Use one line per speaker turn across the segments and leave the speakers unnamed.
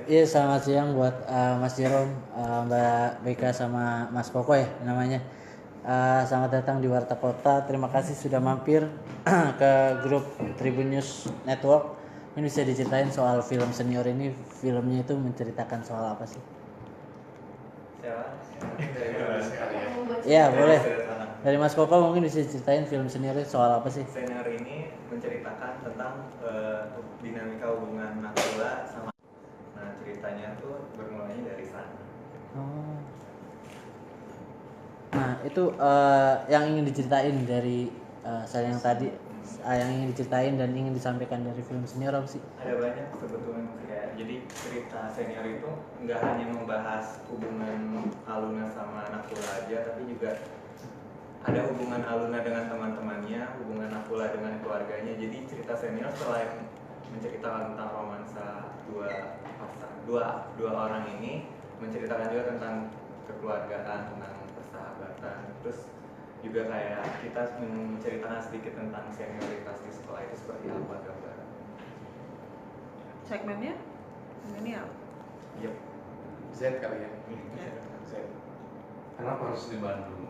Iya, selamat siang buat Mas Jerome, Mbak Beka sama Mas Koko ya namanya. Selamat datang di Warta Kota. Terima kasih sudah mampir ke grup Tribun News Network. Ini bisa diceritain soal film senior ini. Filmnya itu menceritakan soal apa sih? Iya, boleh. Dari Mas Koko mungkin bisa diceritain film senior itu soal apa sih?
Senior ini menceritakan tentang dinamika hubungan Nakula sama. Nah, ceritanya tuh bermulanya dari sana.
Oh. Nah, itu yang ingin diceritain dari saya yang tadi, yang ingin diceritain dan ingin disampaikan dari film senior apa sih?
Ada banyak sebetulnya kayak jadi cerita senior itu nggak hanya membahas hubungan Aluna sama Nakula aja, tapi juga ada hubungan Aluna dengan teman-temannya, hubungan Nakula dengan keluarganya. Jadi cerita senior selain menceritakan tentang romansa dua orang ini, menceritakan juga tentang kekeluargaan, tentang persahabatan. Terus juga kayak kita menceritakan sedikit tentang senioritas di sekolah itu seperti apa gambaran.
Segmennya ini apa?
Yep.
Z kali ya. Z. Kenapa harus di Bandung?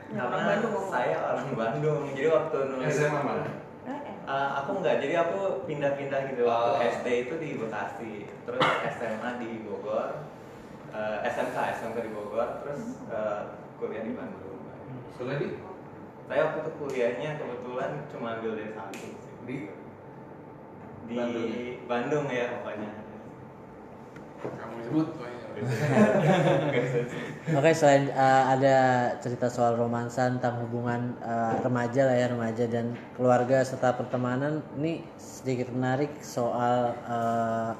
Karena
Orang Bandung ngomong.
saya orang Bandung, jadi waktu nulis
SMA mana?
aku enggak, jadi aku pindah-pindah gitu. Waktu
Oh.
SD itu di Bekasi, terus SMA di Bogor, SMK di Bogor, terus kuliah di Bandung.
Kuliah di?
Saya waktu itu kuliahnya kebetulan cuma ambil D1 sih. Di Bandung ya pokoknya.
Kamu sebut pokoknya.
Oke, selain ada cerita soal romansa tentang hubungan remaja lah ya, remaja dan keluarga serta pertemanan, ini sedikit menarik soal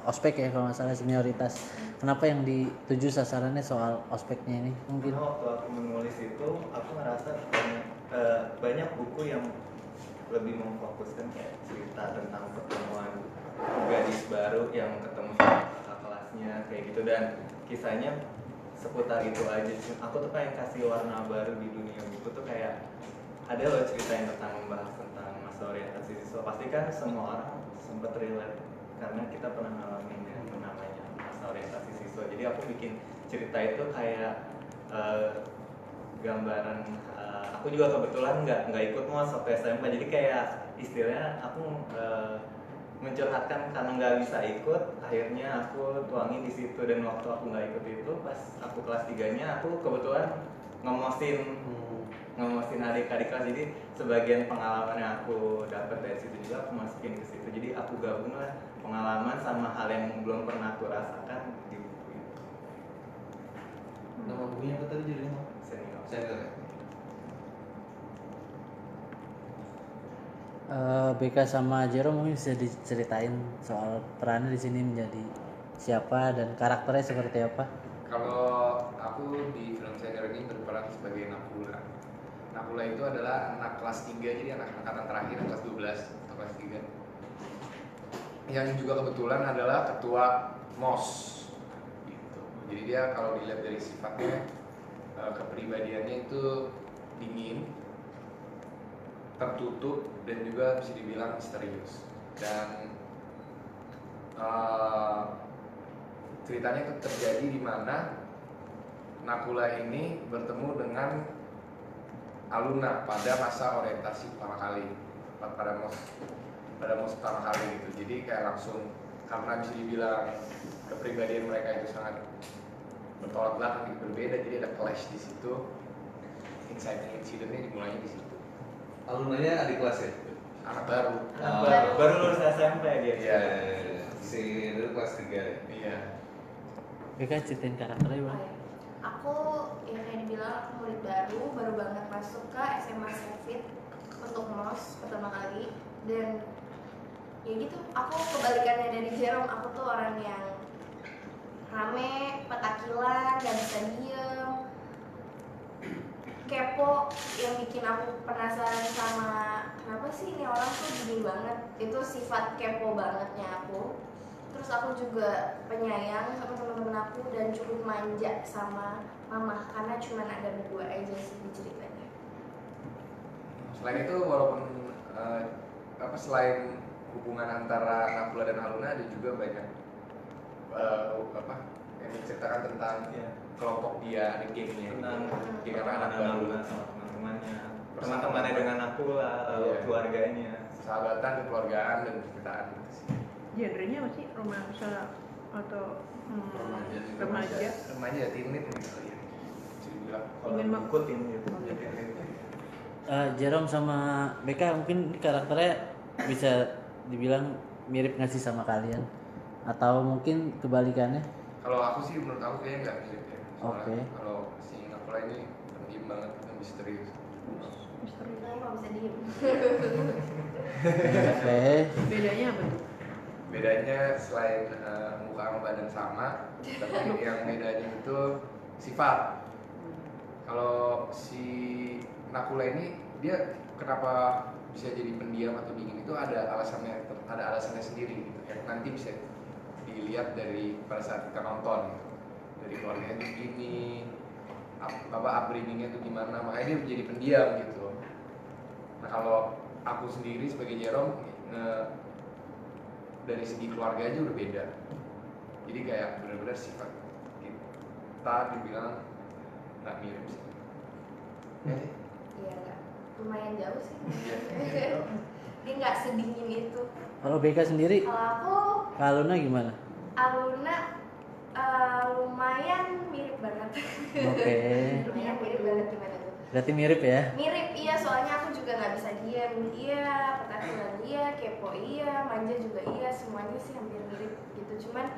ospek ya kalau nggak salah, senioritas. Kenapa yang dituju sasarannya soal ospeknya ini mungkin?
Karena waktu aku menulis itu, aku ngerasa banyak buku yang lebih memfokuskan kayak cerita tentang pertemuan gadis baru yang ketemu sama kakak kelasnya kayak gitu, dan kisahnya seputar itu aja. Aku tuh pengen kasih warna baru di dunia buku tuh, kayak ada loh cerita yang tentang membahas tentang masa orientasi siswa. Pasti kan semua orang sempat relate karena kita pernah ngalamin yang namanya masa orientasi siswa. Jadi aku bikin cerita itu kayak gambaran. Aku juga kebetulan nggak ikut mos sampai SMP, jadi kayak istilahnya aku mencurhatkan karena nggak bisa ikut, akhirnya aku tuangin di situ. Dan waktu aku nggak ikut itu, pas aku kelas 3-nya, aku kebetulan ngemosin adik-adik kelas. Jadi sebagian pengalaman yang aku dapat dari situ juga aku masukin ke situ. Jadi aku gabung lah pengalaman sama hal yang belum pernah aku rasakan di buku itu.
Nama bukunya apa tadi judulnya?
Senior.
Senior ya?
BK sama Jero mungkin bisa diceritain soal perannya di sini menjadi siapa dan karakternya seperti apa?
Kalau aku di film senior ini berperan sebagai Nakula. Nakula itu adalah anak kelas 3, jadi anak angkatan terakhir, kelas 12 atau kelas 3. Yang juga kebetulan adalah ketua MOS gitu. Jadi dia kalau dilihat dari sifatnya, kepribadiannya itu dingin, tertutup, dan juga bisa dibilang misterius. Dan ceritanya itu terjadi di mana Nakula ini bertemu dengan Aluna pada masa orientasi pertama kali, pada mos pertama kali gitu. Jadi kayak langsung, karena bisa dibilang kepribadian mereka itu sangat bertolak belakang, berbeda, jadi ada clash di situ. Incidentnya dimulainya di situ.
Alunanya adik kelas ya?
Anak baru.
Baru lulus SMP dia.
Iya.
Si itu kelas 3 ya?
Iya.
BK ceritain karakternya bang.
Aku yang kayak dibilang aku murid baru banget masuk ke SMA Sevit untuk MOS pertama kali. Dan ya gitu, aku kebalikannya dari Jerome. Aku tuh orang yang rame, petakilan, gak bisa diem, kepo, yang bikin aku penasaran sama kenapa sih ini orang tuh gini banget. Itu sifat kepo bangetnya aku. Terus aku juga penyayang sama teman-teman aku dan cukup manja sama mama, karena cuma ada berdua aja sih di ceritanya.
Selain itu, walaupun selain hubungan antara Nakula dan Aluna, ada juga banyak apa yang menceritakan tentang
Iya.
kelompok dia, ada gengnya,
Tentang
geng anak baru,
anak-anak sama teman-temannya, teman-temannya dengan aku lah, lalu
Iya.
keluarganya.
sahabatan, kekeluargaan dan percintaan gitu sih.
Genrenya apa sih? Romansa atau
Remaja juga.
remaja?
Remaja ya, teen lit gitu kali ya. Bisa dibilang.
Kalau
Ingin mak-
ngikutin gitu.
Oh, gitu.
Jerome sama Beka mungkin karakternya bisa dibilang mirip nggak sih sama kalian? Atau mungkin kebalikannya?
Kalau aku sih menurut aku kayaknya nggak mirip ya. Soalnya
Oke.
kalau si Nakula ini pendiam banget dan misterius.
Misteri.
Kita nggak bisa diem.
Oke.
Bedanya apa tuh?
Bedanya selain muka sama badan sama, tapi yang bedanya itu sifat. Kalau si Nakula ini dia kenapa bisa jadi pendiam atau dingin itu ada alasannya sendiri gitu. Yang nanti bisa dilihat dari pada saat kita nonton gitu. Dari keluarganya itu gini, upbringingnya itu gimana, makanya dia jadi pendiam gitu. Nah kalau aku sendiri sebagai Jerome dari segi keluarga aja udah beda. Jadi kayak benar-benar sifat kita dibilang nggak mirip sih. Ya sih.
Iya nggak, lumayan jauh sih.
Iya.
Dia nggak sedingin itu.
Kalau Beka sendiri,
Kalau aku
Aluna gimana?
Aluna lumayan mirip banget.
Oke.
Lumayan mirip banget gimana tuh?
Berarti mirip ya?
Mirip iya, soalnya aku juga nggak bisa diam, iya, ketakutan iya, kepo iya, manja juga iya, semuanya sih hampir mirip gitu. Cuman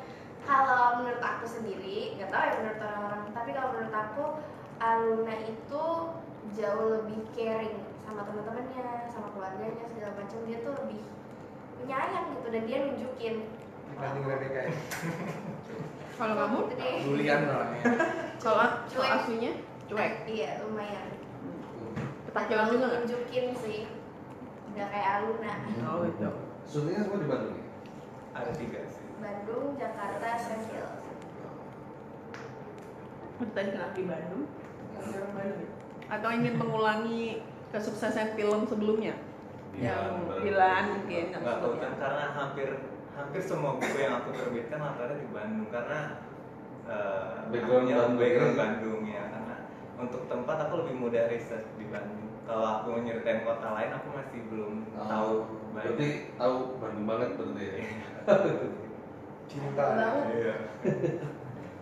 kalau menurut aku sendiri, nggak tahu ya menurut orang-orang, tapi kalau menurut aku Aluna itu jauh lebih caring sama teman-temannya, sama keluarganya segala macam. Dia tuh lebih penyayang gitu dan dia nunjukin.
Dibanding Rebecca ya.
Kalau kamu?
Gitu deh.
Julian orangnya.
Kalau
Cuek.
aslinya cuek.
Iya lumayan.
Ketakutan juga nggak?
Nunjukin sih. Udah kayak Aluna.
Oh itu.
Syutingnya semua di Bandung ya?
Ada 3 sih.
Bandung, Jakarta, Sheffield.
Tadi kenapa di Bandung? Orang Bandung ya? Atau ingin mengulangi kesuksesan film sebelumnya? Yang Dilan mungkin yang
Nggak tahu
sebelumnya.
kan, karena hampir semua buku yang aku terbitkan rata-rata di Bandung karena
Background
akunya
Bandung.
background Bandung ya, karena untuk tempat aku lebih mudah riset di Bandung. Kalau aku nyeritain kota lain aku masih belum tahu
Berarti tahu Bandung banget berarti ya?
Cinta.
Banget.
Iya.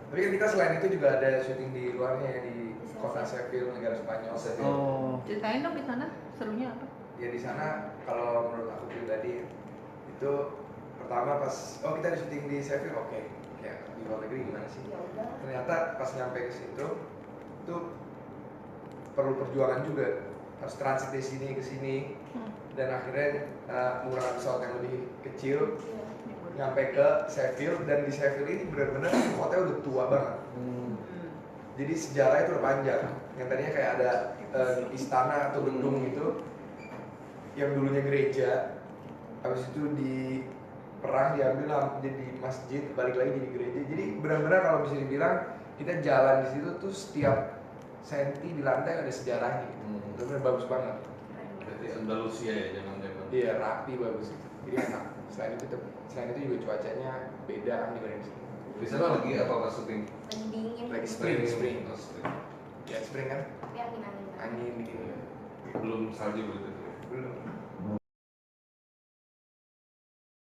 Tapi kan kita selain itu juga ada syuting di luarnya ya, di kota Sheffield, negara Spanyol.
Oh,
Ceritain dong di sana serunya apa?
Ya di sana kalau menurut aku pribadi itu pertama pas kita di syuting di Sheffield, oke. Ya di luar negeri gimana sih?
Ya udah.
Ternyata pas nyampe ke situ itu perlu perjuangan juga, harus transit dari sini ke sini dan akhirnya menggunakan pesawat yang lebih kecil
Iya.
nyampe ke Sheffield. Dan di Sheffield ini benar-benar kotanya udah tua banget. Jadi sejarahnya itu udah panjang. Yang tadinya kayak ada istana atau gedung gitu, yang dulunya gereja, habis itu di perang diambil jadi masjid, balik lagi jadi gereja. Jadi benar-benar kalau bisa dibilang kita jalan di situ tuh setiap senti di lantai ada sejarahnya. Benar-benar bagus banget.
Berarti Andalusia ya jangan-jangan.
Iya rapi bagus. Jadi enak. Selain itu juga cuacanya beda kan dibanding sini.
Di sana lagi apa pas syuting?
Lagi dingin.
Lagi spring.
Oh, spring.
Ya spring kan,
Tapi angin-angin.
angin gitu.
Belum salju berarti.